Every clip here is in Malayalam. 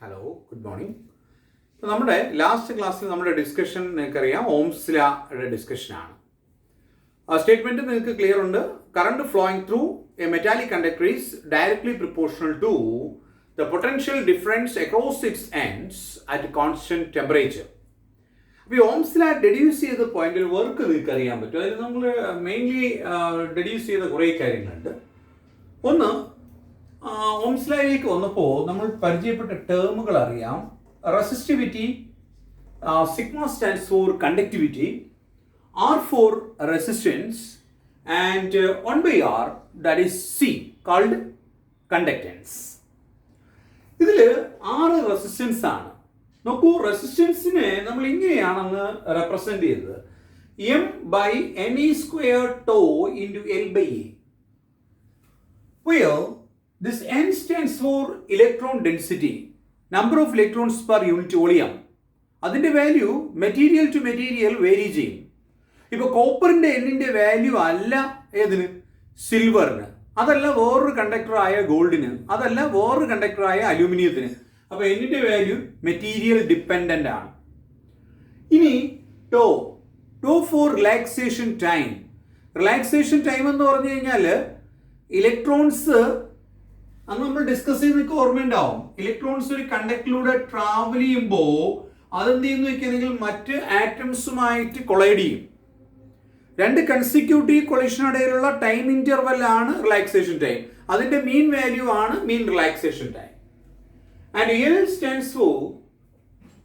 Hello, good morning. ഇപ്പോൾ നമ്മുടെ ലാസ്റ്റ് ക്ലാസ്സിൽ നമ്മുടെ ഡിസ്കഷൻ നിങ്ങൾക്കറിയാം, ഓംസ് ലായുടെ ഡിസ്കഷനാണ്. ആ സ്റ്റേറ്റ്മെൻറ്റ് നിങ്ങൾക്ക് ക്ലിയർ ഉണ്ട്. Current flowing through a metallic conductor is directly proportional to the potential difference across its ends at constant temperature. അപ്പോൾ ഈ ഓംസ് ലാ ഡെഡ്യൂസ് ചെയ്ത പോയിന്റിൽ വർക്ക് നിങ്ങൾക്ക് അറിയാൻ പറ്റും. അതിൽ നമ്മൾ മെയിൻലി ഡെഡ്യൂസ് ചെയ്ത കുറേ കാര്യങ്ങളുണ്ട്. ഒന്ന്, ഓംസ് ലായിലേക്ക് വന്നപ്പോൾ നമ്മൾ പരിചയപ്പെട്ട ടേമുകൾ അറിയാം. Resistivity, sigma stands for conductivity, R for resistance, and 1/R that is C called conductance. ഇതിൽ 6 റെസിസ്റ്റൻസ് ആണ്. നോക്കൂ, റെസിസ്റ്റൻസിനെ നമ്മൾ ഇങ്ങനെയാണെന്ന് റെപ്രസെന്റ് ചെയ്തത് M/NE² into L/A. Where this N stands for electron density, number of electrons per unit volume. അതിൻ്റെ value material to material vary ചെയ്യും. ഇപ്പോൾ കോപ്പറിൻ്റെ എന്നിൻ്റെ വാല്യൂ അല്ല ഏതിന്, സിൽവറിന്, അതല്ല വേറൊരു കണ്ടക്ടറായ ഗോൾഡിന്, അതല്ല വേറൊരു കണ്ടക്ടറായ അലൂമിനിയത്തിന്. അപ്പോൾ എന്നിൻ്റെ വാല്യൂ മെറ്റീരിയൽ ഡിപ്പെൻഡൻ്റ് ആണ്. ഇനി tau for relaxation time. Relaxation time എന്ന് പറഞ്ഞു കഴിഞ്ഞാൽ ഇലക്ട്രോൺസ് അന്ന് നമ്മൾ ഡിസ്കസ് ചെയ്ത് നിങ്ങൾക്ക് ഓർമ്മയുണ്ടാവും. ഇലക്ട്രോൺസ് ഒരു കണ്ടക്ടറിലൂടെ ട്രാവൽ ചെയ്യുമ്പോൾ അതെന്ത് ചെയ്യുന്നു വെക്കുകയാണെങ്കിൽ മറ്റ് ആറ്റംസുമായിട്ട് കൊളൈഡ് ചെയ്യും. 2 കൺസിക്യൂട്ടീവ് കൊളിഷനിടയിലുള്ള ടൈം ഇന്റർവെൽ ആണ് റിലാക്സേഷൻ ടൈം. അതിന്റെ മീൻ വാല്യൂ ആണ് mean relaxation time. And L stands for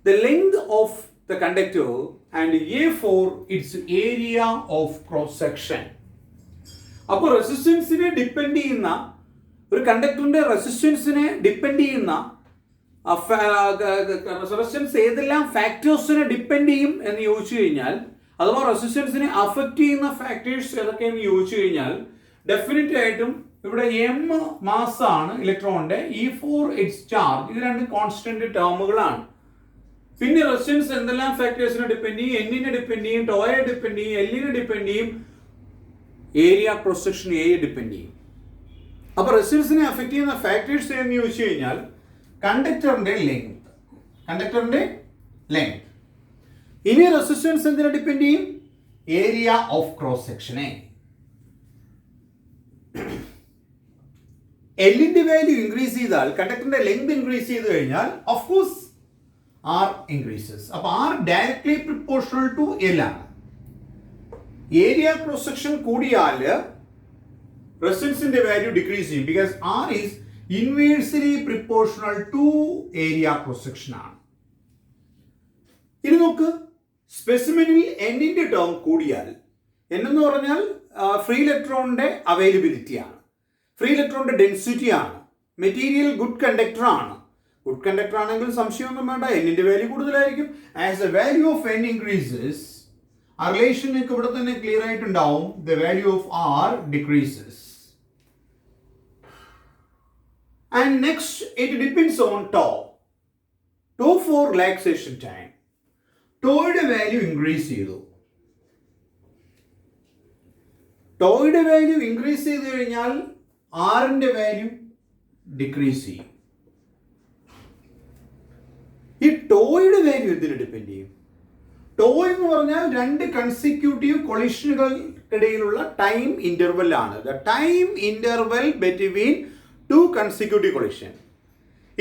the length of the conductor and A for its area of cross section. അപ്പോൾ റെസിസ്റ്റൻസിനെ ഡിപ്പെൻഡ് ചെയ്യുന്ന ഒരു കണ്ടക്ടറിന്റെ റെസിസ്റ്റൻസിനെ ഡിപ്പെൻഡ് ചെയ്യുന്ന റെസിസ്റ്റൻസ് ഏതെല്ലാം ഫാക്ടേഴ്സിനെ ഡിപ്പെൻഡ് ചെയ്യും എന്ന് ചോദിച്ചു കഴിഞ്ഞാൽ, അഥവാ റെസിസ്റ്റൻസിനെ അഫക്റ്റ് ചെയ്യുന്ന ഫാക്ടേഴ്സ് ഏതൊക്കെയെന്ന് ചോദിച്ചു കഴിഞ്ഞാൽ, ഡെഫിനറ്റ് ആയിട്ടും ഇവിടെ M മാസ്സാണ് ഇലക്ട്രോണിന്റെ, E4 ഇറ്റ്സ് ചാർജ്. ഇത് 2 കോൺസ്റ്റന്റ് ടേമുകളാണ്. പിന്നെ റെസിസ്റ്റൻസ് എന്തെല്ലാം ഫാക്ടേഴ്സിനെ ഡിപ്പെൻഡ് ചെയ്യും, എന്നിനെ ഡിപ്പെൻഡ് ചെയ്യും, ടോയെ ഡിപ്പെൻഡ് ചെയ്യും, എല്ലിനെ ഡിപ്പെൻഡ് ചെയ്യും, ഏരിയ ക്രോസ് സെക്ഷൻ എയെ ഡിപ്പെൻഡ് ചെയ്യും. അപ്പോൾ റെസിസ്റ്റൻസിനെ അഫക്റ്റ് ചെയ്യുന്ന ഫാക്ടേഴ്സ് എന്ന് ചോദിച്ചു കഴിഞ്ഞാൽ കണ്ടക്ടറിന്റെ ലെങ്ത്. ഇനി റെസിസ്റ്റൻസ് എന്തിനെ ഡിപ്പെൻഡ് ചെയ്യും, ഏരിയ ഓഫ് ക്രോസ് സെക്ഷനെ. എല്ലിന്റെ വാല്യൂ ഇൻക്രീസ് ചെയ്താൽ, കണ്ടക്ടറിന്റെ ലെങ്ത് ഇൻക്രീസ് ചെയ്ത് കഴിഞ്ഞാൽ ഓഫ് കോഴ്സ് ആർ ഇൻക്രീസസ്. അപ്പോൾ R directly proportional to L ആണ്. ഏരിയ ക്രോസ് സെക്ഷൻ കൂടിയാൽ റെസിസ്റ്റൻസിന്റെ വാല്യൂ ഡിക്രീസ് ചെയ്യും. Because R is inversely proportional to area cross section ആണ്. ഇനി നോക്ക്, സ്പെസിമെനിൽ എന്നിന്റെ ടേം കൂടിയാൽ, എന്ന് പറഞ്ഞാൽ ഫ്രീ ഇലക്ട്രോണിന്റെ അവൈലബിലിറ്റി ആണ്, ഫ്രീ ഇലക്ട്രോണിന്റെ ഡെൻസിറ്റി ആണ്, മെറ്റീരിയൽ ഗുഡ് കണ്ടക്ടർ ആണ്. ഗുഡ് കണ്ടക്ടർ ആണെങ്കിൽ സംശയമൊന്നും വേണ്ട, എന്നിന്റെ വാല്യൂ കൂടുതലായിരിക്കും. As the value of N increases, ആ റിലേഷൻ നിങ്ങൾക്ക് ഇവിടെ തന്നെ ക്ലിയർ ആയിട്ടുണ്ടാവും. The value of R decreases. And next, it depends on tau. Tau for relaxation time. Tauയുടെ വാല്യൂ ഇൻക്രീസ് ചെയ്തു. ടോയുടെ വാല്യൂ ഇൻക്രീസ് ചെയ്ത് കഴിഞ്ഞാൽ ആറിന്റെ വാല്യൂ ഡിക്രീസ് ചെയ്യും. ഈ ടോയുടെ വാല്യൂ എന്തിന് ഡിപ്പെൻഡ് ചെയ്യും? ടോ എന്ന് പറഞ്ഞാൽ 2 കൺസിക്യൂട്ടീവ് കൊളിഷനുകൾക്കിടയിലുള്ള ടൈം ഇന്റർവെൽ ആണ്. The time interval between 2 consecutive collision.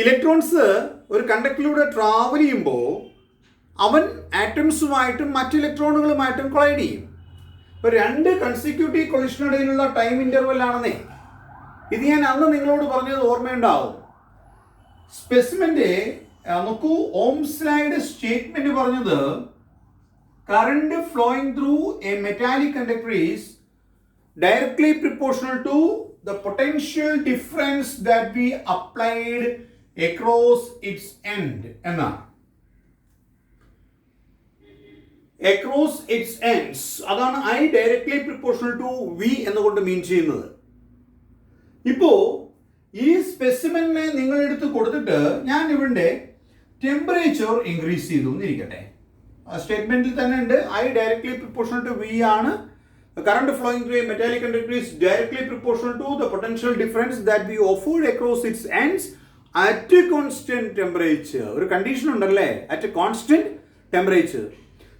Electrons ഒരു കണ്ടക്ടറിലൂടെ ട്രാവൽ ചെയ്യുമ്പോൾ അവൻ ആറ്റംസുമായിട്ടും മറ്റ് ഇലക്ട്രോണുകളുമായിട്ടും കൊളൈഡ് ചെയ്യും. ഇപ്പോൾ 2 കൺസിക്യൂട്ടീവ് കൊളിഷനിടയിലുള്ള ടൈം ഇന്റർവെൽ ആണെന്നേ. ഇത് ഞാൻ അന്ന് നിങ്ങളോട് പറഞ്ഞത് ഓർമ്മയുണ്ടാവും. സ്പെസിമെന്റെ നോക്കൂ, ഓംസ് ലായുടെ സ്റ്റേറ്റ്മെന്റ് പറഞ്ഞത് current flowing through a metallic conductor is directly proportional to the potential difference that we applied across its end എന്നാണ്. across its ends അതാണ് I directly proportional to V എന്നുകൊണ്ട് മീൻ ചെയ്യുന്നത്. ഇപ്പോ ഈ സ്പെസിമെനെ നിങ്ങൾ എടുത്ത് കൊടുത്തിട്ട് ഞാൻ ഇവിടെ ടെമ്പറേച്ചർ ഇൻക്രീസ് ചെയ്തു എന്നിരിക്കട്ടെ. സ്റ്റേറ്റ്മെന്റിൽ തന്നെ ഉണ്ട് I directly proportional to V ആണ്. The current flowing through a metallic conductor is directly proportional to the potential difference that we offered across its ends at constant temperature. ഒരു കണ്ടീഷൻ ഉണ്ടല്ലേ, at constant temperature.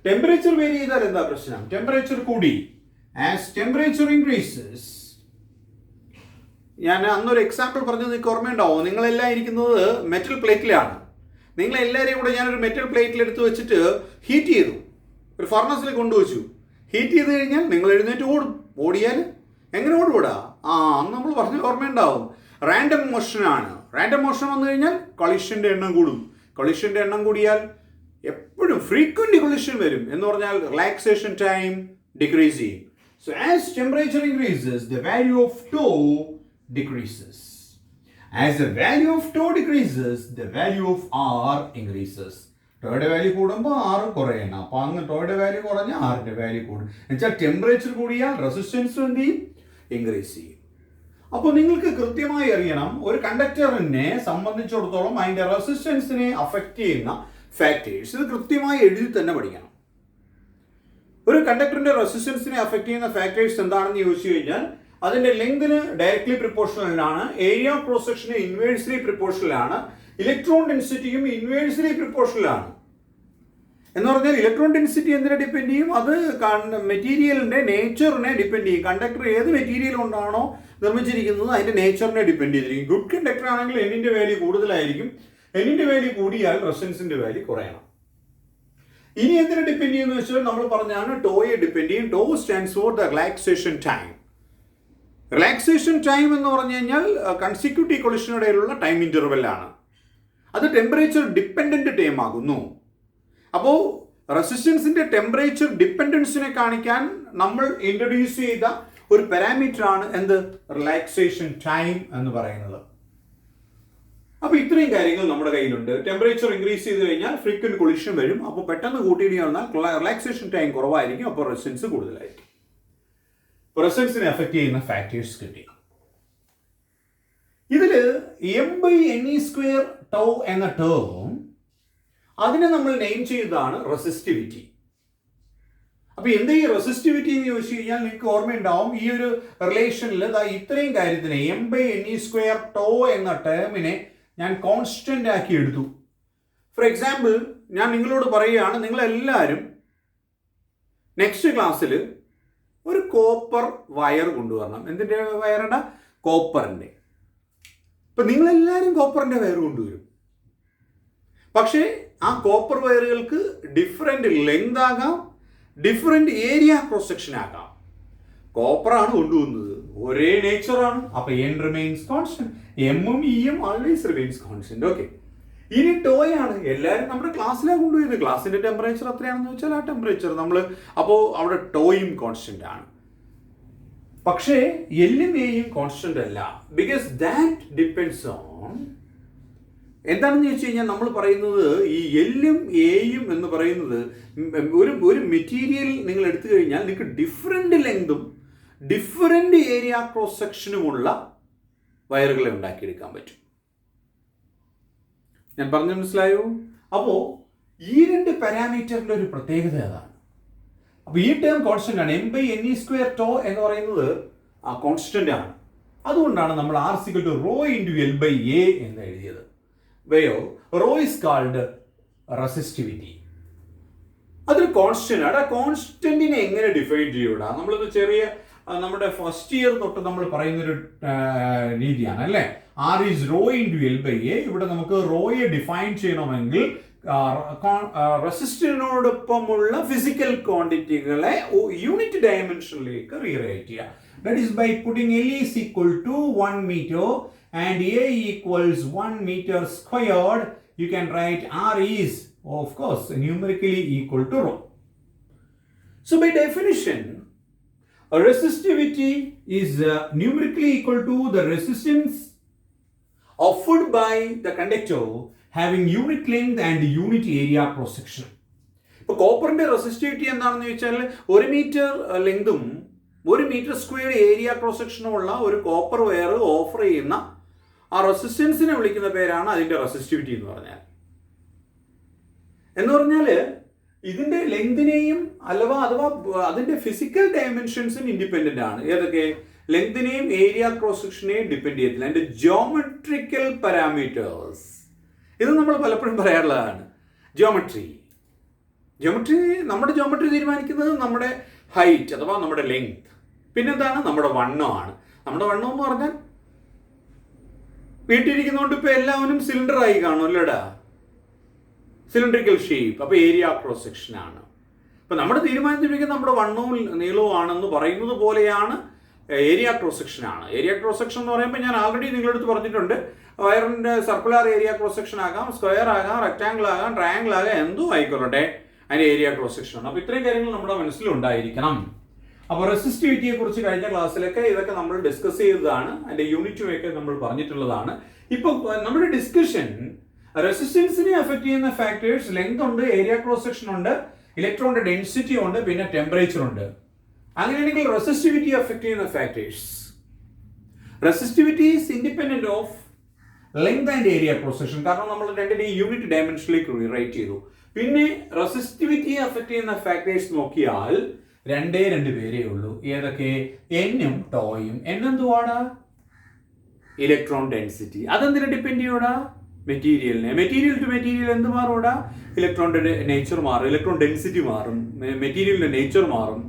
Temperature vary ചെയ്താൽ എന്താ പ്രശ്നം? ടെമ്പറേച്ചർ കൂടി. ആസ് ടെമ്പറേച്ചർ ഇൻക്രീസസ്, ഞാൻ അന്നൊരു എക്സാമ്പിൾ പറഞ്ഞത് നിങ്ങൾക്ക് ഓർമ്മയുണ്ടാവും. നിങ്ങളെല്ലാം ഇരിക്കുന്നത് മെറ്റൽ പ്ലേറ്റിലാണ്. നിങ്ങളെല്ലാവരെയും കൂടെ ഞാനൊരു മെറ്റൽ പ്ലേറ്റിൽ എടുത്ത് വെച്ചിട്ട് ഹീറ്റ് ചെയ്തു, ഒരു ഫർണസിൽ കൊണ്ടുവച്ചു. ഹീറ്റ് ചെയ്ത് കഴിഞ്ഞാൽ നിങ്ങൾ എഴുന്നേറ്റ് ഓടും. ഓടിയാൽ എങ്ങനെ ഓടുകൂടാ? അന്ന് നമ്മൾ പറഞ്ഞ ഓർമ്മയുണ്ടാവും. റാൻഡം മോഷനാണ്. റാൻഡം മോഷൻ വന്നു കഴിഞ്ഞാൽ കൊളിഷൻ്റെ എണ്ണം കൂടും. കൊളിഷൻ്റെ എണ്ണം കൂടിയാൽ എപ്പോഴും ഫ്രീക്വൻ്റ് കൊളിഷൻ വരും. എന്ന് പറഞ്ഞാൽ റിലാക്സേഷൻ ടൈം ഡിക്രീസ് ചെയ്യും. So as temperature increases the value of tau decreases. As the value of tau decreases, the value of r increases. ടോയുടെ വാല്യൂ കൂടുമ്പോൾ ആർ കുറയണം. അപ്പോൾ അങ്ങ് ടോയുടെ വാല്യൂ കുറഞ്ഞാൽ ആറിൻ്റെ വാല്യൂ കൂടും. എന്നുവെച്ചാൽ ടെമ്പറേച്ചർ കൂടിയാൽ റെസിസ്റ്റൻസ് എന്ത് ചെയ്യും? ഇൻക്രീസ് ചെയ്യും. അപ്പോൾ നിങ്ങൾക്ക് കൃത്യമായി അറിയണം, ഒരു കണ്ടക്ടറിനെ സംബന്ധിച്ചിടത്തോളം അതിൻ്റെ റെസിസ്റ്റൻസിനെ അഫക്റ്റ് ചെയ്യുന്ന ഫാക്ടേഴ്സ്. ഇത് കൃത്യമായി എഴുതി തന്നെ പഠിക്കണം. ഒരു കണ്ടക്ടറിന്റെ റെസിസ്റ്റൻസിനെ അഫക്റ്റ് ചെയ്യുന്ന ഫാക്ടേഴ്സ് എന്താണെന്ന് ചോദിച്ചു കഴിഞ്ഞാൽ അതിന്റെ ലെങ്തിന് ഡയറക്ട്ലി പ്രിപ്പോർഷണലാണ്, ഏരിയ ഓഫ് ക്രോസ് സെക്ഷന് ഇൻവേഴ്സ്ലി പ്രിപ്പോർഷണലാണ്, ഇലക്ട്രോൺ ഡെൻസിറ്റിയും ഇൻവേഴ്സ്ലി പ്രിപ്പോർഷണലാണ്. എന്ന് പറഞ്ഞാൽ ഇലക്ട്രോൺ ഡെൻസിറ്റി എന്തിനെ ഡിപ്പെൻഡ് ചെയ്യും? അത് മെറ്റീരിയലിന്റെ നേച്ചറിനെ ഡിപ്പെൻഡ് ചെയ്യും. കണ്ടക്ടർ ഏത് മെറ്റീരിയൽ കൊണ്ടാണോ നിർമ്മിച്ചിരിക്കുന്നത് അതിന്റെ നേച്ചറിനെ ഡിപ്പെൻഡ് ചെയ്തിരിക്കും. ഗുഡ് കണ്ടക്ടർ ആണെങ്കിൽ എന്നിന്റെ വാല്യൂ കൂടുതലായിരിക്കും. എന്നിന്റെ വാല്യൂ കൂടിയാൽ റെസിസ്റ്റൻസിന്റെ വാല്യൂ കുറയണം. ഇനി എന്തിനെ ഡിപ്പെൻഡ് ചെയ്യുന്ന വെച്ചാൽ നമ്മൾ പറഞ്ഞാണ് ടോയെ ഡിപ്പെൻഡ് ചെയ്യും. Tau stands for the relaxation time. Relaxation time എന്ന് പറഞ്ഞു കഴിഞ്ഞാൽ കൺസിക്യൂട്ടീവ് കൊളിഷനിടയിലുള്ള ടൈം ഇന്റർവെല്ലാണ്. അത് ടെമ്പറേച്ചർ ഡിപ്പെൻഡന്റ് ടൈം ആകുന്നു. അപ്പോൾ റെസിസ്റ്റൻസിന്റെ ടെമ്പറേച്ചർ ഡിപ്പെൻഡൻസിനെ കാണിക്കാൻ നമ്മൾ ഇൻട്രൊഡ്യൂസ് ചെയ്ത ഒരു പാരാമീറ്റർ ആണ് എന്ത്? റിലാക്സേഷൻ ടൈം എന്ന് പറയുന്നത്. അപ്പോൾ ഇത്രയും കാര്യങ്ങൾ നമ്മുടെ കയ്യിലുണ്ട്. ടെമ്പറേച്ചർ ഇൻക്രീസ് ചെയ്ത് കഴിഞ്ഞാൽ ഫ്രീക്വന്റ് കൊളിഷൻ വരും. അപ്പോൾ പെട്ടെന്ന് കൂട്ടിയിടി വന്നാൽ റിലാക്സേഷൻ ടൈം കുറവായിരിക്കും. അപ്പോൾ റെസിസ്റ്റൻസ് കൂടുതലായിരിക്കും. റെസിസ്റ്റൻസിനെ അഫക്റ്റ് ചെയ്യുന്ന ഫാക്ടേഴ്സ് കിട്ടി. ഇതിൽ m/ne² ടൗ എന്ന ടേം അതിനെ നമ്മൾ നെയിം ചെയ്തതാണ് റെസിസ്റ്റിവിറ്റി. അപ്പൊ എന്താ ഈ റെസിസ്റ്റിവിറ്റി എന്ന് ചോദിച്ചു കഴിഞ്ഞാൽ നിങ്ങൾക്ക് ഓർമ്മയുണ്ടാവും, ഈ ഒരു റിലേഷനിൽ ഇത്രയും കാര്യത്തിന് m/ne² ടോ എന്ന ടേമിനെ ഞാൻ കോൺസ്റ്റന്റ് ആക്കി എടുത്തു. ഫോർ എക്സാമ്പിൾ, ഞാൻ നിങ്ങളോട് പറയുകയാണ്, നിങ്ങളെല്ലാവരും നെക്സ്റ്റ് ക്ലാസ്സിൽ ഒരു കോപ്പർ വയർ കൊണ്ടുവരണം. എന്തിൻ്റെ വയറുടെ? കോപ്പറിൻ്റെ. ഇപ്പം നിങ്ങളെല്ലാവരും കോപ്പറിൻ്റെ വയർ കൊണ്ടുവരും. പക്ഷേ ആ കോപ്പർ വയറുകൾക്ക് ഡിഫറെൻ്റ് ലെങ്ത് ആകാം, ഡിഫറെൻ്റ് ഏരിയ ക്രോസ് സെക്ഷൻ ആകാം. കോപ്പറാണ് കൊണ്ടുവന്നത്, ഒരേ നേച്ചറാണ്. അപ്പം n റിമെയിൻസ് കോൺസ്റ്റന്റ്. എമ്മും ഇയും ആൾവേസ് റിമെയിൻസ് കോൺസ്റ്റന്റ്. ഓക്കെ. ഇനി ടോയാണ്. എല്ലാവരും നമ്മുടെ ക്ലാസ്സിലാണ് കൊണ്ടുപോയത്. ക്ലാസ്സിന്റെ ടെമ്പറേച്ചർ എത്രയാണെന്ന് വെച്ചാൽ ആ ടെമ്പറേച്ചർ നമ്മൾ, അപ്പോൾ അവിടെ ടോയും കോൺസ്റ്റന്റ് ആണ്. പക്ഷേ എല്ലും എയും കോൺസ്റ്റന്റ് അല്ല. ബിക്കോസ് ദാറ്റ് ഡിപ്പെൻഡ്സ് ഓൺ എന്താണെന്ന് ചോദിച്ചു കഴിഞ്ഞാൽ നമ്മൾ പറയുന്നത് ഈ എല്ലും എയും എന്ന് പറയുന്നത് ഒരു മെറ്റീരിയൽ നിങ്ങൾ എടുത്തു കഴിഞ്ഞാൽ നിങ്ങൾക്ക് ഡിഫറെൻ്റ് ലെങ്തും ഡിഫറെൻ്റ് ഏരിയ ക്രോസ് സെക്ഷനുമുള്ള വയറുകളെ ഉണ്ടാക്കിയെടുക്കാൻ പറ്റും. ഞാൻ പറഞ്ഞു മനസ്സിലായോ? അപ്പോൾ ഈ രണ്ട് പാരാമീറ്ററിൻ്റെ ഒരു പ്രത്യേകത അതാണ്. അപ്പോൾ ഈ ടേം കോൺസ്റ്റന്റ് ആണ്. m/ne² ടോ എന്ന് പറയുന്നത് കോൺസ്റ്റന്റ് ആണ്. അതുകൊണ്ടാണ് നമ്മൾ r = ρ × L/A എന്ന് എഴുതിയത്. വേയോ റോ ഇസ് കാൾഡ് റെസിസ്റ്റിവിറ്റി. അതൊരു കോൺസ്റ്റന്റ് ആണ്. ആ കോൺസ്റ്റന്റിനെ എങ്ങനെ ഡിഫൈൻ ചെയ്യൂടാ? നമ്മളത് ചെറിയ നമ്മുടെ ഫസ്റ്റ് ഇയർ തൊട്ട് നമ്മൾ പറയുന്നൊരു രീതിയാണ് അല്ലേ. r is ρ × L/A. ഇവിടെ നമുക്ക് റോയെ ഡിഫൈൻ ചെയ്യണമെങ്കിൽ റെസിസ്റ്ററിനോടൊപ്പമുള്ള ഫിസിക്കൽ ക്വാണ്ടിറ്റികളെ യൂണിറ്റ് ഡയമെൻഷനിലേക്ക് റീറൈറ്റ് ചെയ്യുക. That is by putting L is equal to 1 meter and A equals 1 meter squared. You can write R is, of course, numerically equal to ρ. So by definition, resistivity is numerically equal to the resistance offered by the conductor having unit length and unit area cross section. ഇപ്പോൾ കോപ്പറിന്റെ റെസിസ്റ്റിവിറ്റി എന്താണെന്ന് ചോദിച്ചാൽ 1 മീറ്റർ ലെങ്തും 1 മീറ്റർ സ്ക്വയർ ഏരിയ ക്രോസ് സെക്ഷനും ഉള്ള ഒരു കോപ്പർ വയർ ഓഫർ ചെയ്യുന്ന ആ റെസിസ്റ്റൻസിനെ വിളിക്കുന്ന പേരാണ് അതിന്റെ റെസിസ്റ്റിവിറ്റി എന്ന് പറഞ്ഞാൽ. ഇതിന്റെ ലെങ്തിനെയും അഥവാ അതിന്റെ ഫിസിക്കൽ ഡയമെൻഷൻസിന് ഇൻഡിപെൻഡന്റ് ആണ്. ഏതൊക്കെ? ലെങ്തിനെയും ഏരിയ ക്രോസ് സെക്ഷനെയും ഡിപ്പെൻഡ് ചെയ്യത്തില്ല. അതിൻ്റെ ജിയോമെട്രിക്കൽ പാരാമീറ്റേഴ്സ്, ഇത് നമ്മൾ പലപ്പോഴും പറയാറുള്ളതാണ്. ജിയോമെട്രി നമ്മുടെ ജിയോമെട്രി തീരുമാനിക്കുന്നത് നമ്മുടെ ഹൈറ്റ് അഥവാ നമ്മുടെ ലെങ്ത്. പിന്നെന്താണ്? നമ്മുടെ വണ്ണമാണ്. നമ്മുടെ വണ്ണം എന്ന് പറഞ്ഞാൽ വീട്ടിലിരിക്കുന്നതുകൊണ്ട് ഇപ്പോൾ എല്ലാവരും സിലിണ്ടർ ആയി കാണും അല്ലേടാ, സിലിണ്ടറിക്കൽ ഷേപ്പ്. അപ്പോൾ ഏരിയ ക്രോസ് സെക്ഷൻ ആണ്. അപ്പോൾ നമ്മുടെ തീരുമാനത്തിലേക്ക് നമ്മുടെ വണ്ണവും നീളവും ആണെന്ന് പറയുന്നത് പോലെയാണ് ഏരിയ ക്രോസ് സെക്ഷൻ ആണ്. ഏരിയ ക്രോസ് സെക്ഷൻ എന്ന് പറയുമ്പോൾ ഞാൻ ആൾറെഡി നിങ്ങളുടെ അടുത്ത് പറഞ്ഞിട്ടുണ്ട്, വയറിൻ്റെ സർക്കുലർ ഏരിയ ക്രോസ് സെക്ഷൻ ആകാം, സ്ക്വയർ ആകാം, റെക്ടാങ്കിൾ ആകാം, ട്രയാങ്കിൾ ആകാം, എന്തോ ആയിക്കൊള്ളട്ടെ, അതിൻ്റെ ഏരിയ ക്രോസ് സെക്ഷൻ ആണ്. അപ്പോൾ ഇത്രയും കാര്യങ്ങൾ നമ്മുടെ മനസ്സിലുണ്ടായിരിക്കണം. അപ്പോൾ റെസിസ്റ്റിവിറ്റിയെ കുറിച്ച് കഴിഞ്ഞ ക്ലാസ്സിലൊക്കെ ഇതൊക്കെ നമ്മൾ ഡിസ്കസ് ചെയ്തതാണ്, അതിൻ്റെ യൂണിറ്റുമൊക്കെ നമ്മൾ പറഞ്ഞിട്ടുള്ളതാണ്. ഇപ്പോൾ നമ്മുടെ ഡിസ്കഷൻ റെസിസ്റ്റൻസിനെ അഫക്റ്റ് ചെയ്യുന്ന ഫാക്ടേഴ്സ് ലെങ്ത് ഉണ്ട്, ഏരിയ ക്രോസ് സെക്ഷൻ ഉണ്ട്, ഇലക്ട്രോണിന്റെ ഡെൻസിറ്റി ഉണ്ട്, പിന്നെ ടെമ്പറേച്ചർ ഉണ്ട്. അങ്ങനെയാണെങ്കിൽ റെസിസ്റ്റിവിറ്റി അഫക്റ്റ് ചെയ്യുന്ന factors, resistivity is independent of length and area cross section. കാരണം നമ്മൾ രണ്ടിൻ്റെയും യൂണിറ്റ് ഡയമെൻഷനിലേക്ക് റൈറ്റ് ചെയ്തു. പിന്നെ റെസിസ്റ്റിവിറ്റിയെ അഫക്റ്റ് ചെയ്യുന്ന ഫാക്ടേഴ്സ് നോക്കിയാൽ രണ്ട് പേരേ ഉള്ളൂ. ഏതൊക്കെ? എന്നും ടോയും. എന്തുവാടാ? Electron density. അതെന്തിനെ ഡിപ്പെൻഡ് ചെയ്യൂടാ? മെറ്റീരിയലിനെ. മെറ്റീരിയൽ ടു മെറ്റീരിയൽ എന്ത് മാറൂടാ? ഇലക്ട്രോണിന്റെ നേച്ചർ മാറും, ഇലക്ട്രോൺ ഡെൻസിറ്റി മാറും, മെറ്റീരിയലിന്റെ നേച്ചർ മാറും.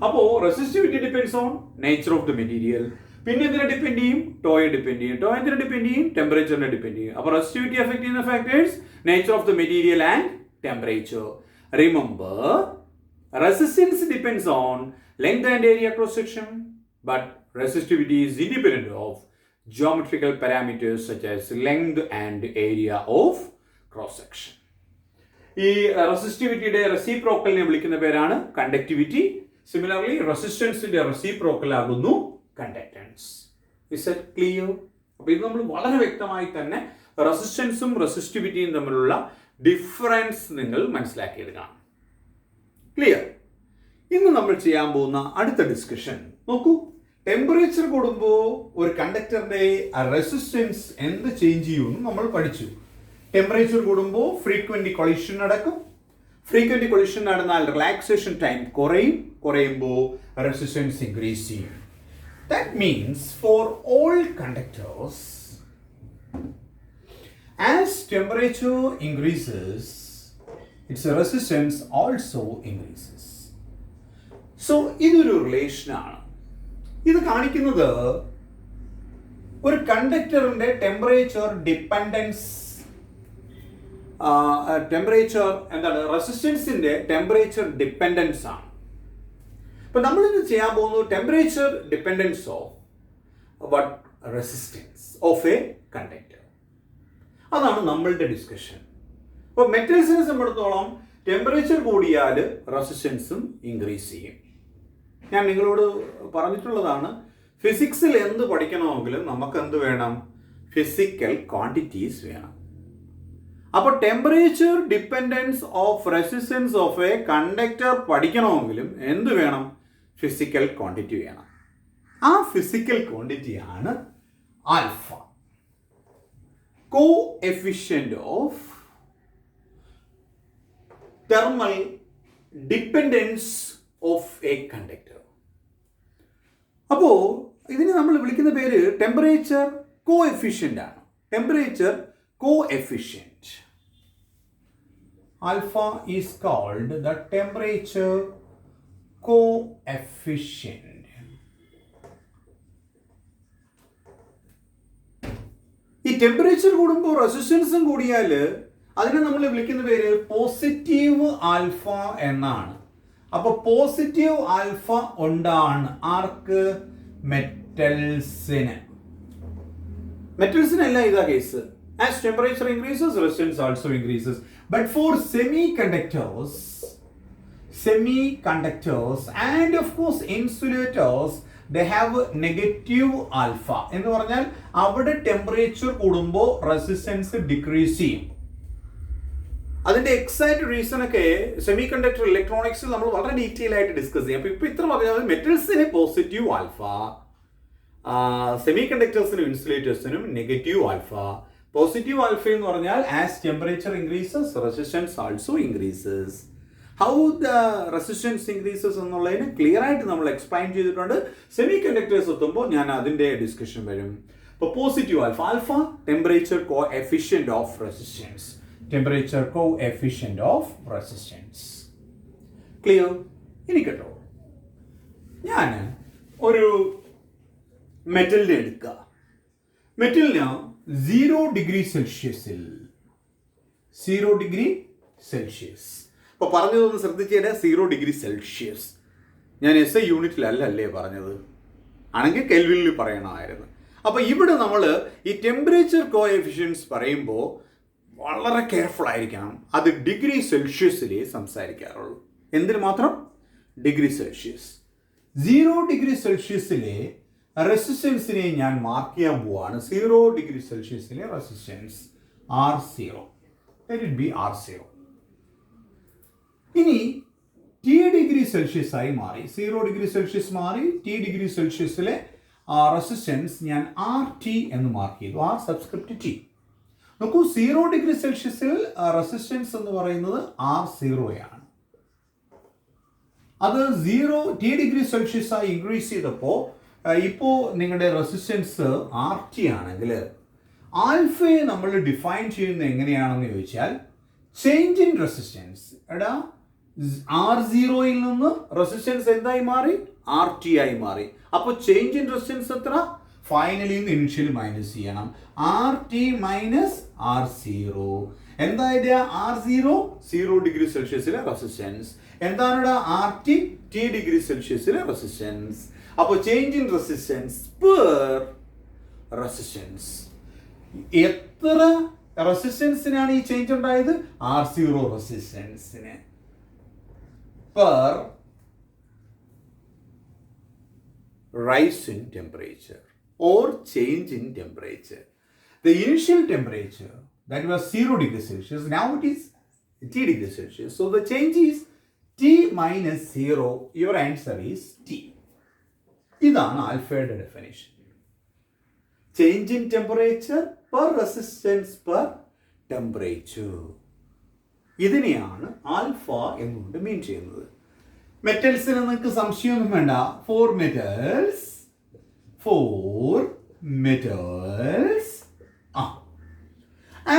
അപ്പോൾ resistivity depends on nature of the material. പിന്നെ എന്തിനെ ഡിപ്പെൻഡ് ചെയ്യും? ടോയെ ഡിപ്പെൻഡ് ചെയ്യും. ടോ എന്തിനെ ഡിപ്പെൻഡ് ചെയ്യും? ടെമ്പറേച്ചറിനെ ഡിപ്പെൻഡ് ചെയ്യും. അപ്പോൾ റെസിസ്റ്റിവിറ്റി അഫക്ട് ചെയ്യുന്ന factors nature of the material and temperature. Remember, resistance depends on length and area cross section, but resistivity is independent of geometrical parameters such as length and area of cross section. ഈ റെസിസ്റ്റിവിറ്റിയുടെ റെസിപ്രോക്കലിനെ വിളിക്കുന്ന പേരാണ് കണ്ടക്ടിവിറ്റി. സിമിലർലി റെസിസ്റ്റൻസിന്റെ റെസിപ്രോക്കൽ ആകുന്നു കണ്ടക്ടൻസ്. Is it clear? അപ്പോൾ ഇത് നമ്മൾ വളരെ വ്യക്തമായി തന്നെ റെസിസ്റ്റൻസും റെസിസ്റ്റിവിറ്റിയും തമ്മിലുള്ള ഡിഫറൻസ് നിങ്ങൾ മനസ്സിലാക്കിയെടുക്കണം. ക്ലിയർ? ഇന്ന് നമ്മൾ ചെയ്യാൻ പോകുന്ന അടുത്ത ഡിസ്കഷൻ നോക്കൂ. ടെമ്പറേച്ചർ കൂടുമ്പോൾ ഒരു കണ്ടക്ടറിന്റെ റെസിസ്റ്റൻസ് എന്ത് ചേഞ്ച് ചെയ്യുമെന്ന് നമ്മൾ പഠിച്ചു. ടെമ്പറേച്ചർ കൂടുമ്പോൾ ഫ്രീക്വന്റ് കൊളിഷൻ നടക്കും. ഫ്രീക്വന്റ് കൊളിഷൻ നടന്നാൽ റിലാക്സേഷൻ ടൈം കുറയുമ്പോൾ റെസിസ്റ്റൻസ് ഇൻക്രീസ് ചെയ്യും. That means for all conductors, as temperature increases, its resistance also increases. So ഇതൊരു റിലേഷനാണ്. ഇത് കാണിക്കുന്നത് ഒരു കണ്ടക്ടറിന്റെ ടെമ്പറേച്ചർ ഡിപ്പെൻഡൻസ്, ടെമ്പറേച്ചർ എന്താണ്? റെസിസ്റ്റൻസിന്റെ ടെമ്പറേച്ചർ ഡിപ്പെൻഡൻസ് ആണ്. അപ്പൊ നമ്മളിത് ചെയ്യാൻ പോകുന്നത് temperature dependence of what? Resistance of a conductor. അതാണ് നമ്മളുടെ ഡിസ്കഷൻ. അപ്പോൾ മെറ്റൽസിനെ സംബന്ധിച്ചിടത്തോളം ടെമ്പറേച്ചർ കൂടിയാൽ റെസിസ്റ്റൻസും ഇൻക്രീസ് ചെയ്യും. ഞാൻ നിങ്ങളോട് പറഞ്ഞിട്ടുള്ളതാണ്, ഫിസിക്സിൽ എന്ത് പഠിക്കണമെങ്കിലും നമുക്ക് എന്ത് വേണം? ഫിസിക്കൽ ക്വാണ്ടിറ്റീസ് വേണം. അപ്പോൾ temperature dependence of resistance of a conductor പഠിക്കണമെങ്കിലും എന്ത് വേണം? ഫിസിക്കൽ ക്വാണ്ടിറ്റി വേണം. ആ ഫിസിക്കൽ ക്വാണ്ടിറ്റിയാണ് alpha, coefficient of thermal dependence of a conductor. അപ്പോൾ ഇതിനെ നമ്മൾ വിളിക്കുന്ന പേര് ടെമ്പറേച്ചർ കോഎഫിഷ്യന്റ് ആണ്. Temperature coefficient. Alpha is called the temperature coefficient. ഈ ടെമ്പറേച്ചർ കൂടുമ്പോൾ റെസിസ്റ്റൻസും കൂടിയാൽ അതിനെ നമ്മൾ വിളിക്കുന്ന പേര് പോസിറ്റീവ് ആൽഫ എന്നാണ്. അപ്പൊ പോസിറ്റീവ് ആൽഫ ഉണ്ടാണ് ആർക്ക്? മെറ്റൽസിന്. മെറ്റൽസിനല്ല ഇതാ case. As temperature increases resistance also increases. But for semiconductors and of course insulators, they have negative alpha. എന്ന് പറഞ്ഞാൽ അവിടെ ടെമ്പറേച്ചർ കൂടുമ്പോൾ റെസിസ്റ്റൻസ് ഡിക്രീസ് ചെയ്യും. അതിന്റെ എക്സാക്ട് റീസൺ ഒക്കെ സെമി കണ്ടക്ടർ ഇലക്ട്രോണിക്സിൽ നമ്മൾ വളരെ ഡീറ്റെയിൽ ആയിട്ട് ഡിസ്കസ് ചെയ്യും. അപ്പോൾ ഇപ്പോൾ ഇത്ര പറഞ്ഞാൽ മെറ്റൽസിന് പോസിറ്റീവ് ആൽഫ, സെമി കണ്ടക്ടേഴ്സിനും ഇൻസുലേറ്റേഴ്സിനും നെഗറ്റീവ് ആൽഫ. പോസിറ്റീവ് ആൽഫ എന്ന് പറഞ്ഞാൽ as temperature increases resistance also increases. How the resistance increases എന്നുള്ളതിന് ക്ലിയർ ആയിട്ട് നമ്മൾ എക്സ്പ്ലെയിൻ ചെയ്തിട്ടുണ്ട്. സെമി കണ്ടക്ടേഴ്സ് എത്തുമ്പോൾ ഞാൻ അതിൻ്റെ ഡിസ്കഷൻ വരും. ഇപ്പോൾ positive alpha, alpha temperature coefficient of resistance, temperature coefficient of resistance. Clear? ഇനി കേട്ടോ, ഞാൻ ഒരു മെറ്റലിനെ എടുക്കുക. മെറ്റലിന് 0 ഡിഗ്രി സെൽഷ്യസിൽ, 0 ഡിഗ്രി സെൽഷ്യസ്. അപ്പോൾ പറഞ്ഞതൊന്ന് ശ്രദ്ധിച്ചേരാ, 0 ഡിഗ്രി സെൽഷ്യസ്. ഞാൻ SI യൂണിറ്റിലല്ലേ പറഞ്ഞത്, ആണെങ്കിൽ കെൽവിനിൽ പറയണമായിരുന്നു. അപ്പോൾ ഇവിടെ നമ്മൾ ഈ ടെമ്പറേച്ചർ കോഎഫിഷ്യൻസ് പറയുമ്പോൾ വളരെ കെയർഫുൾ ആയിരിക്കണം. അത് ഡിഗ്രി സെൽഷ്യസിലേ സംസാരിക്കാറുള്ളൂ. എന്തിന് മാത്രം? Degree Celsius. 0 ഡിഗ്രി സെൽഷ്യസിലെ റെസിസ്റ്റൻസിനെ ഞാൻ മാർക്ക് ചെയ്യാൻ പോവാണ്. 0 ഡിഗ്രി സെൽഷ്യസിലെ resistance R0. Let it be R0. ഇനി T ഡിഗ്രി സെൽഷ്യസ് ആയി മാറി, 0 ഡിഗ്രി സെൽഷ്യസ് മാറി T ഡിഗ്രി സെൽഷ്യസിലെ റെസിസ്റ്റൻസ് ഞാൻ RT എന്ന് മാർക്ക് ചെയ്തു. R subscript T. നോക്കൂ, 0 ഡിഗ്രി സെൽഷ്യസിൽ റെസിസ്റ്റൻസ് എന്ന് പറയുന്നത് R0 ആണ്. അത് 0 T ഡിഗ്രി സെൽഷ്യസ് ആയി ഇൻക്രീസ് ചെയ്തപ്പോൾ ഇപ്പോൾ നിങ്ങളുടെ റെസിസ്റ്റൻസ് RT ആണെങ്കിൽ ആൽഫയെ നമ്മൾ ഡിഫൈൻ ചെയ്യുന്നത് എങ്ങനെയാണെന്ന് ചോദിച്ചാൽ ചേഞ്ച് ഇൻ റെസിസ്റ്റൻസ്. എടാ, R0യിൽ നിന്ന് റെസിസ്റ്റൻസ് എന്തായി മാറി? RT ആയി മാറി. അപ്പോൾ ചേഞ്ച് ഇൻ റെസിസ്റ്റൻസ് എത്ര? ഫൈനലിൽ നിന്ന് ഇനിഷ്യൽ മൈനസ് ചെയ്യണം. RT minus R0. എന്തായത്? R0 0 ഡിഗ്രി സെൽഷ്യസിലെ റെസിസ്റ്റൻസ്. എന്താണ് RT? T ഡിഗ്രി സെൽഷ്യസിലെ റെസിസ്റ്റൻസ്. അപ്പോൾ change in resistance per resistance. എത്ര റെസിസ്റ്റൻസിനാണ് ഈ ചേഞ്ച് ഉണ്ടായത്? R0 റെസിസ്റ്റൻസിന് per rise in temperature or change in temperature. The initial temperature that was 0 degree Celsius, now it is T degree Celsius. So the change is T minus 0. Your answer is T. ഇതാണ് ആൽഫയുടെ definition. Change in temperature per resistance per temperature. ഇതിനെയാണ് ആൽഫ എന്നുകൊണ്ട് മീൻ ചെയ്യുന്നത്. മെറ്റൽസിന് നിങ്ങൾക്ക് സംശയമൊന്നും വേണ്ട. 4 metals.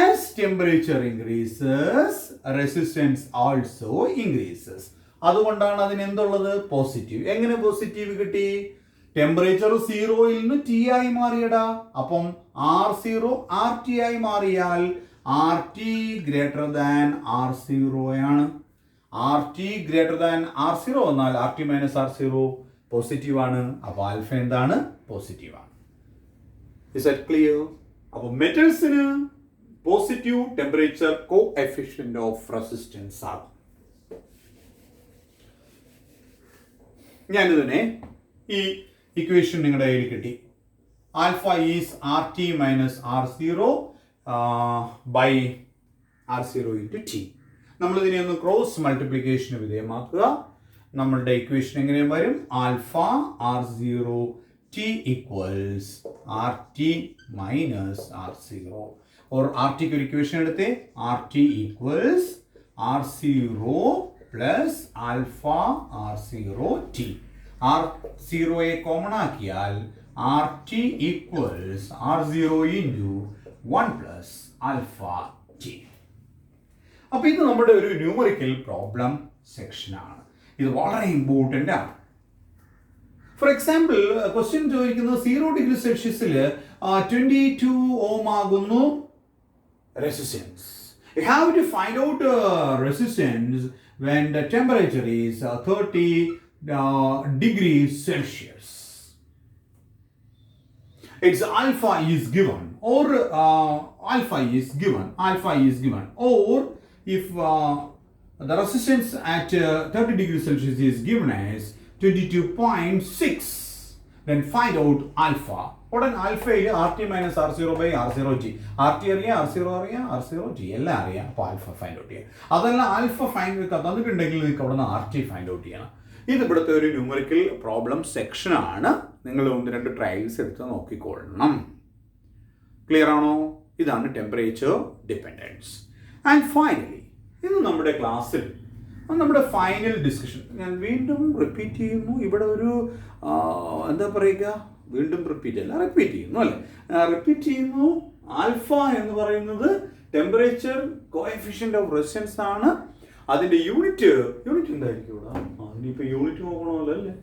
As temperature increases, resistance also increases. അതുകൊണ്ടാണ് അതിന് എന്തുള്ളത്? പോസിറ്റീവ്. എങ്ങനെ പോസിറ്റീവ് കിട്ടി? ടെമ്പറേച്ചർ 0യിൽ നിന്ന് T ആയി മാറിയടാ. അപ്പം R0 RT ആയി മാറിയാൽ RT ഗ്രേറ്റർ ദാൻ R0 ആണ്. RT ഗ്രേറ്റർ ദാൻ R0 എന്നാൽ RT മൈനസ് R0 പോസിറ്റീവ് ആണ്. അപ്പോൾ ആൽഫ എന്താണ്? പോസിറ്റീവ് ആണ്. Is that clear? അപ്പോൾ മെറ്റൽസിന് positive temperature coefficient of resistance ആകും. ഞാനിതിനെ ഈ ഇക്വേഷൻ നിങ്ങളുടെ കയ്യിൽ കിട്ടി. Alpha is RT minus R0 by R0 into T. നമ്മളിതിനെ ഒന്ന് ക്രോസ് മൾട്ടിപ്ലിക്കേഷന് വിധേയമാക്കുക. നമ്മളുടെ ഇക്വേഷൻ എങ്ങനെ വരും? Alpha R0 T equals RT minus R0. और RT की इक्वेशन എടുത്തേ. RT equals R0 plus alpha R0 T. R0 common ആക്കിയാൽ RT equals R0 into 1 plus alpha T. അപ്പോൾ ഇത് നമ്മുടെ ഒരു ന്യൂമറിക്കൽ പ്രോബ്ലം സെക്ഷനാണ്. ഇത് വളരെ ഇമ്പോർട്ടൻ്റ് ആണ്. ഫോർ എക്സാമ്പിൾ, ക്വസ്റ്റ്യൻ ചോദിക്കുന്നത് 0 ഡിഗ്രി സെൽഷ്യസിൽ 22 ഓം ആകുന്നു resistance. You have to find out resistance when the temperature is 30 degrees Celsius. Its alpha is given, or alpha is given, or if the resistance at 30 degrees Celsius is given as 22.6, then find out alpha. ഉടൻ ആൽഫയിൽ RT minus R0 by R0 G. RT അറിയാം, R0 അറിയാം, R0 G എല്ലാം അറിയാം. അപ്പോൾ ആൽഫ ഫൈൻഡ് ഔട്ട് ചെയ്യാം. അതെല്ലാം ആൽഫ ഫൈൻഡ് തന്നിട്ടുണ്ടെങ്കിൽ നിങ്ങൾക്ക് അവിടെ നിന്ന് RT ഫൈൻഡ് ഔട്ട് ചെയ്യണം. ഇത് ഇവിടുത്തെ ഒരു ന്യൂമറിക്കൽ പ്രോബ്ലം സെക്ഷനാണ്. നിങ്ങൾ 1-2 ട്രയൽസ് എടുത്ത് നോക്കിക്കൊള്ളണം. ക്ലിയർ ആണോ? ഇതാണ് ടെമ്പറേച്ചർ ഡിപ്പെൻഡൻസ്. ആൻഡ് ഫൈനലി ഇന്ന് നമ്മുടെ ക്ലാസ്സിൽ നമ്മുടെ ഫൈനൽ ഡിസ്കഷൻ ഞാൻ വീണ്ടും റിപ്പീറ്റ് ചെയ്യുന്നു. ഇവിടെ ഒരു എന്താ പറയുക, വീണ്ടും റിപ്പീറ്റ് ചെയ്യുന്നു അല്ലേ, റിപ്പീറ്റ് ചെയ്യുന്നു. ആൽഫ എന്ന് പറയുന്നത് ടെമ്പറേച്ചർ കോഎഫിഷ്യന്റ് ഓഫ് റെസിസ്റ്റൻസ് ആണ്. അതിന്റെ യൂണിറ്റ് എന്തായിരിക്കും ഇവിടെ? അതിനിപ്പോൾ യൂണിറ്റ് നോക്കണമല്ലോ അല്ലേ.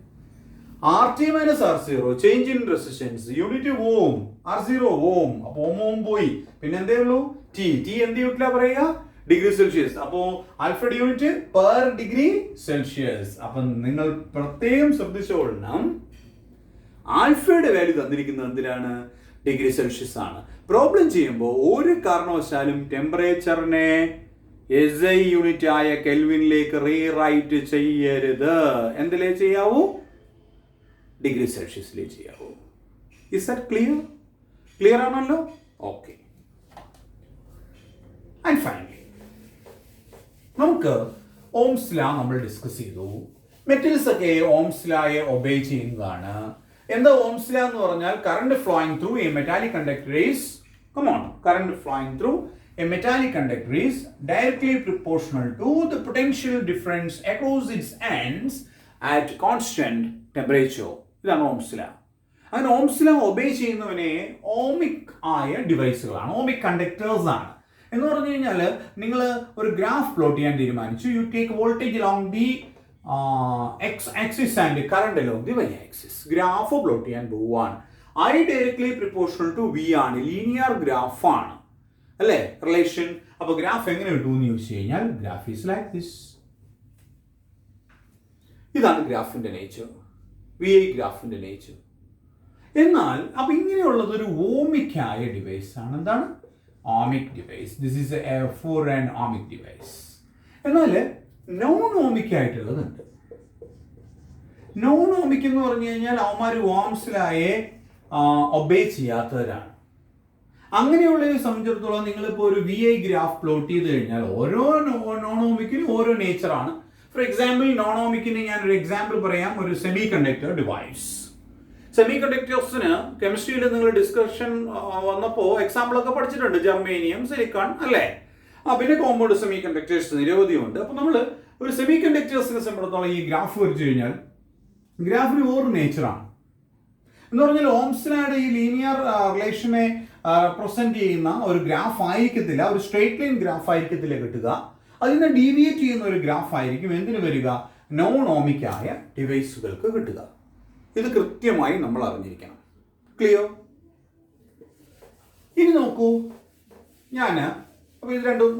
RT minus R0 change in resistance, unit ohm, R0 ഓം, അപ്പോൾ ഓം പോയി, പിന്നെ എന്തേ ഉള്ളൂ ടി എന്ത് യൂണിറ്റിലാ പറയുക? Degree Celsius. അപ്പോൾ ആൽഫയുടെ യൂണിറ്റ് പെർ ഡിഗ്രി സെൽഷ്യസ്. അപ്പം നിങ്ങൾ പ്രത്യേകം ശ്രദ്ധിച്ചോളണം, ആൽഫയുടെ വാല്യൂ തന്നിരിക്കുന്നത് എന്തിനാണ്? ഡിഗ്രി സെൽഷ്യസ് ആണ്. പ്രോബ്ലം ചെയ്യുമ്പോൾ ഒരു കാരണവശാലും ടെമ്പറേച്ചറിനെ SI യൂണിറ്റ് ആയ കെൽവിനിലേക്ക് റീറൈറ്റ് ചെയ്യരുത്. എന്തിലേ ചെയ്യാവൂ? ഡിഗ്രി സെൽഷ്യസിലേ ചെയ്യാവൂ. ഇസ് ദാറ്റ് ക്ലിയർ ആണല്ലോ? ഓക്കെ. ആൻഡ് ഫൈനലി നമുക്ക് ഓംസ് ലാ നമ്മൾ ഡിസ്കസ് ചെയ്തു. മെറ്റൽസ് ഒക്കെ ഓംസ് ലായെ ഒബേ ചെയ്യുന്നതാണ്. എന്താ ഓംസ് ലാ എന്ന് പറഞ്ഞാൽ? Current flowing through a metallic conductor is current flowing through a metallic conductor is directly proportional to the potential difference across its ends at constant temperature. ഇതാണ് ഓംസ് ലാ. അങ്ങനെ ഓംസ് ലാ ഒബേ ചെയ്യുന്നവനെ ഓമിക് ആയ ഡിവൈസുകളാണ്, ഓമിക് കണ്ടക്ടേഴ്സ് ആണ്. എന്ന് പറഞ്ഞു കഴിഞ്ഞാൽ നിങ്ങൾ ഒരു ഗ്രാഫ് പ്ലോട്ട് ചെയ്യാൻ തീരുമാനിച്ചു. You take voltage along the x axis and current along the y axis. Graph plot ചെയ്യാൻ പോവാണ്. I directly proportional to V ആണ്, ലീനിയർ ഗ്രാഫ് ആണ് അല്ലേ റിലേഷൻ. അപ്പൊ ഗ്രാഫ് എങ്ങനെ കിട്ടുമെന്ന് ചോദിച്ചു കഴിഞ്ഞാൽ ഗ്രാഫ് ഈസ് ലൈക്ക് ദിസ്. ഇതാണ് ഗ്രാഫിന്റെ നേച്ചർ, VI ഗ്രാഫിന്റെ നേച്ചർ. എന്നാൽ അപ്പൊ ഇങ്ങനെയുള്ളത് ഒരു ഓമിക് ആയ ഡിവൈസ് ആണ്. എന്താണ്? Ohmic device. This is for an ohmic device. എന്നാൽ നോൺ ഓമിക് ആയിട്ടുള്ളതുണ്ട്. നോൺ ഓമിക് എന്ന് പറഞ്ഞു കഴിഞ്ഞാൽ അവന്മാർ ഓംസ് ലായെ ഒബേ ചെയ്യാത്തവരാണ്. അങ്ങനെയുള്ളവരെ സംബന്ധിച്ചിടത്തോളം നിങ്ങളിപ്പോൾ ഒരു VI ഗ്രാഫ് പ്ലോട്ട് ചെയ്ത് കഴിഞ്ഞാൽ ഓരോ നോണോമിക്കിനും ഓരോ നേച്ചറാണ്. ഫോർ എക്സാമ്പിൾ നോണോമിക്കിന് ഞാൻ ഒരു എക്സാമ്പിൾ പറയാം. ഒരു സെമി കണ്ടക്ടർ ഡിവൈസ്. സെമി കണ്ടക്ടേഴ്സിന് കെമിസ്ട്രിയിൽ നിങ്ങൾ ഡിസ്കഷൻ വന്നപ്പോൾ എക്സാമ്പിൾ ഒക്കെ പഠിച്ചിട്ടുണ്ട്. ജർമേനിയം, സിലിക്കൺ അല്ലേ. പിന്നെ കോമ്പൗണ്ട് സെമി കണ്ടക്ടേഴ്സ് നിരവധിയുണ്ട്. അപ്പോൾ നമ്മൾ ഒരു സെമി കണ്ടക്ടേഴ്സിനെ സംബന്ധിച്ചിടത്തോളം ഈ ഗ്രാഫ് വരച്ചു കഴിഞ്ഞാൽ ഗ്രാഫിന് ഓരോ നേച്ചറാണ്. എന്ന് പറഞ്ഞാൽ ഓംസ് ലായുടെ ഈ ലീനിയർ റിലേഷനെ പ്രസന്റ് ചെയ്യുന്ന ഒരു ഗ്രാഫ് ആയിരിക്കത്തില്ല, ഒരു സ്ട്രേറ്റ് ലൈൻ ഗ്രാഫ് ആയിരിക്കത്തില്ല കിട്ടുക. അതിനെ ഡീവിയേറ്റ് ചെയ്യുന്ന ഒരു ഗ്രാഫ് ആയിരിക്കും എന്തിനു വരിക? നോൺ ഓമിക് ആയ ഡിവൈസുകൾക്ക് കിട്ടുക. ഇത് കൃത്യമായി നമ്മൾ അറിഞ്ഞിരിക്കണം. ക്ലിയർ? ഇനി നോക്കൂ, ഞാൻ അപ്പോൾ ഇത് രണ്ടും